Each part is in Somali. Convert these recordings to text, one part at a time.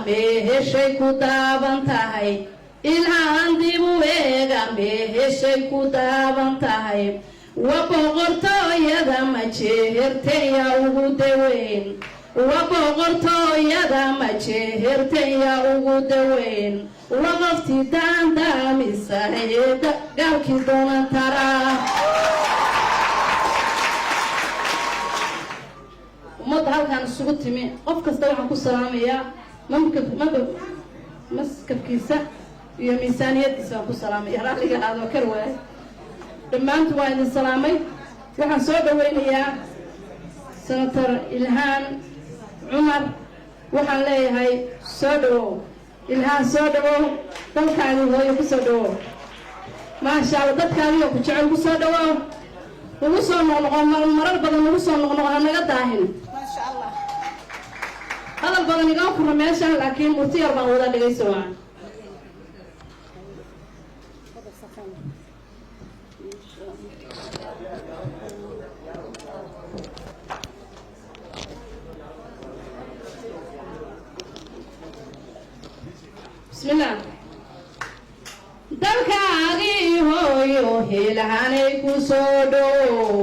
meeshay ku daaban tahay ilhaan dib u eega meeshay ku daaban tahay wa boqortooyada ma jeertaya ugu daweyn wa boqortooyada ma jeertaya ugu daweyn waqti daandamisa galkii doonan taraa ummadda halkaan isugu timi qof kasta waxaan ku salaamayaa maskabkiisa iyo miisaaniyadiisa waan ku salaamaya raalliga aadoo kar waay dhammaantu waa idin salaamay waxaan soo dhawaynayaa senator ilhaan cumar waxaan leeyahay soo dhawow ilhaan soo dhawow dalkaadii hooyo ku soo dhawow maasha allah dadkaadiioo ku jecel ku soo dhawow nagu soo noqnoqo marar badan nagu soo noqnoqo ha naga daahin maasha allah hadal badan igaa fura meeshan laakiin murti yar baan wada dhigayso waa بسم الله dalkaagi hooyo hilhanay ku soo dhow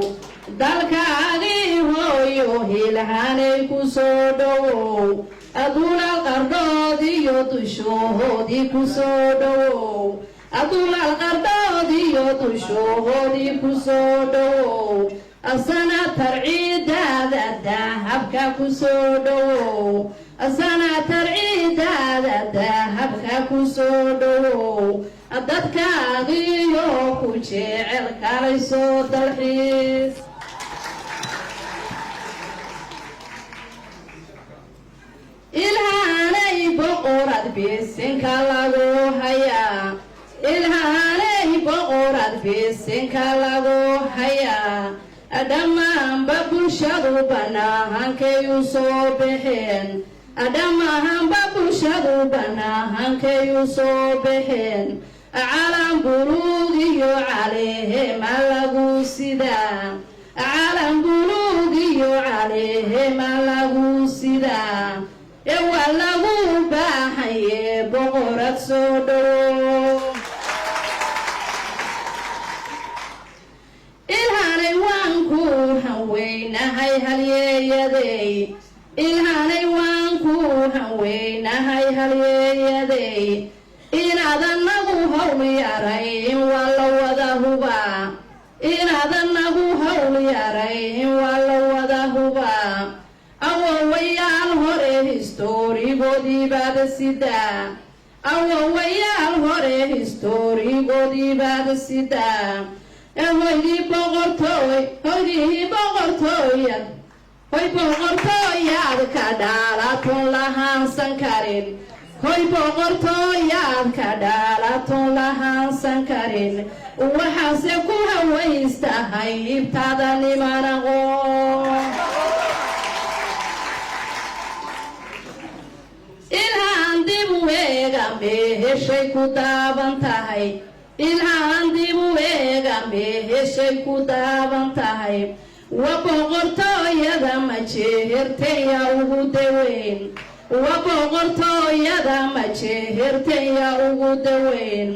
dalkaagi hooyo hilhanay ku soo dhow aduna qardood iyo dushoodii ku soo dhow aduna qardood iyo dushoodii ku soo dhow asana tarciidada dahabka ku soo dhow asana tarciidada dahabka ku soo dhow dadkaagiyo ku jecel kalay soo dalxiis ilhaanay boqorad bisinka lagu hayaa ilhaanay boqorad bisinka lagu hayaa dhammaanba bulshadu banaahankay u soo baxeen dhammaanba bulshadu banaahankay u soo baxeen calan buluug iyo caleehema lagu sidaa calan buluug iyo caleehema lagu sidaa waa lagu baahaye boqorad soo dhow ilhaanay waan ku hanweynahay halyeeyaday ilhaanay waan ku hanweynahay halyeeyaday inaadan nagu hawl yarayn waa la wada hubaa inaadan nagu hawl yarayn waa la wada hubaa awowayaal hore historigoodii baad sidaa awowayaal hore historigoodii baad sidaa hoydii boqortooyad hoy boqortooyaad ka dhaalaton lahaansan karin hoy boqortooyaad ka dhaalaton lahaansan karin waxaase ku hawaystahay ibtaada nimanaqo ilhaan dib u eega meeshay ku daaban tahay ilhaan dib u eega meeshay ku daaban tahay wa boqortooyada ma jeertaya ugu daweyn wa boqortooyada ma jeertaya ugu daweyn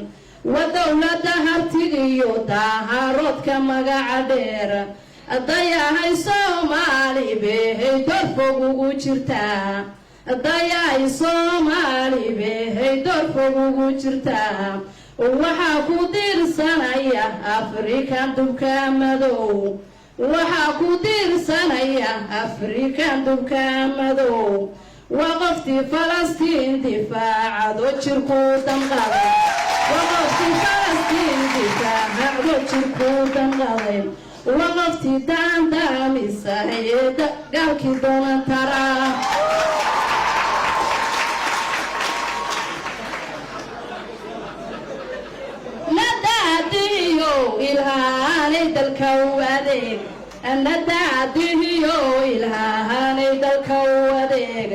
wa dowladda hartigiyo daaharoodka magaca dheer dayahay soomaali behay dorfog ugu jirtaa dayahay soomaali behay dorfog ugu jirtaa waxaa ku diirsanaya afrikan dubka madow waxaa ku diirsanaya afrikan dubka madow waa qoftii falastiin difaacado jirkuu danqaday waa qoftii falastiin difaacado jirkuu danqaday waa qoftii daandamisa ee gaalkii doonan taraa ilhaanay dalka u adeeg nadaadihiyo ilhaanay dalka u adeeg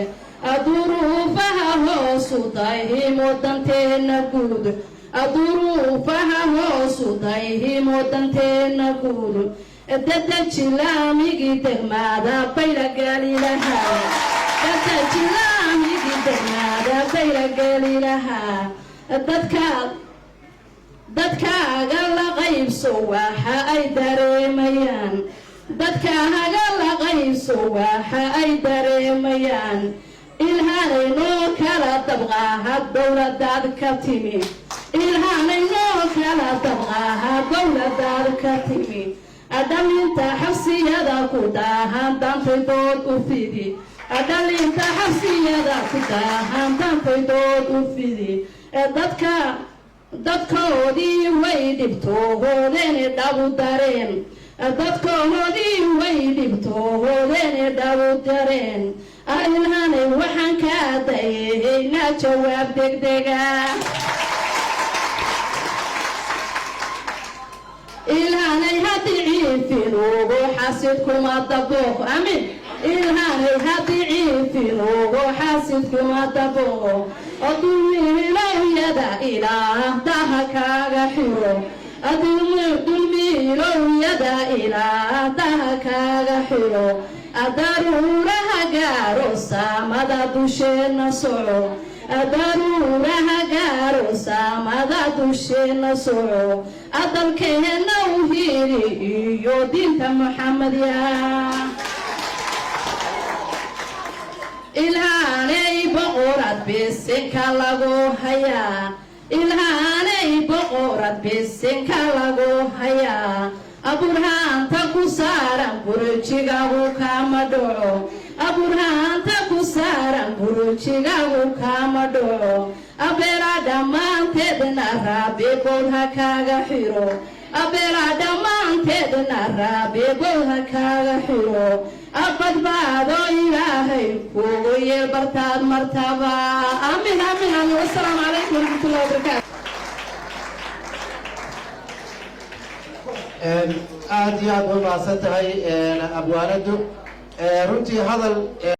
duruufaha hoosu dayhimo danteena guud duruufaha hoosu dayhimo danteena guud dadajilaamigii degmaada bayla gaalilaha dadajilaamigii degmaada dayra geli lahaa dadkaaga la qaybso waxa ay dareemayaan dadkaaga la qaybso waxa ay dareemayaan ilhaanay noo kala dabqaaha dowladaad ka timi ilhaanay noo kala dabqaaha dowladaad ka timi adhalinta xabsiyada ku daahan dantay dood u fidi adhalinta xabsiyada ku daahan dantay dood u fidi dadkoodii way dhibtoohoodeene dhabu dareen dadkoodii way dhibtoohoodeene dhabu dareen ilhaanay waxaan kaa dayehaynaa jawaab degdega ilhaanay haddii ciifinuugu xasidkuma dabooq amin ilhaanay haddii ciifinuugu xasidkuma dabooqo oo dulmiilowyada ilaah daha kaaga xiro dulmiilowyada ilaah daha kaaga xiro daruuraha gaaro saamada dusheena soco daruuraha gaaro saamada dusheena soco adalkeena u hiri iyo diinta maxamed yaa ilhaanay boqorad bisinka lagu hayaa ilhaanay boqorad bisinka lagu hayaa aburhaanta ku saaran burujigagu kama dhaco aburhaanta ku saaran burujigagu kama dhaco abeera dhammaanteedna raabi bowdha kaaga xiro abeera dhammaanteedna raabi bowdha kaaga xiro abadbaado ilaahay kugu yeel bartaad martaba aamin aamin aamin wassalaamu calaykum waraxmatullahi wabarakaatu aad iyo aad u mahadsan tahay abwaanadu runtii hadal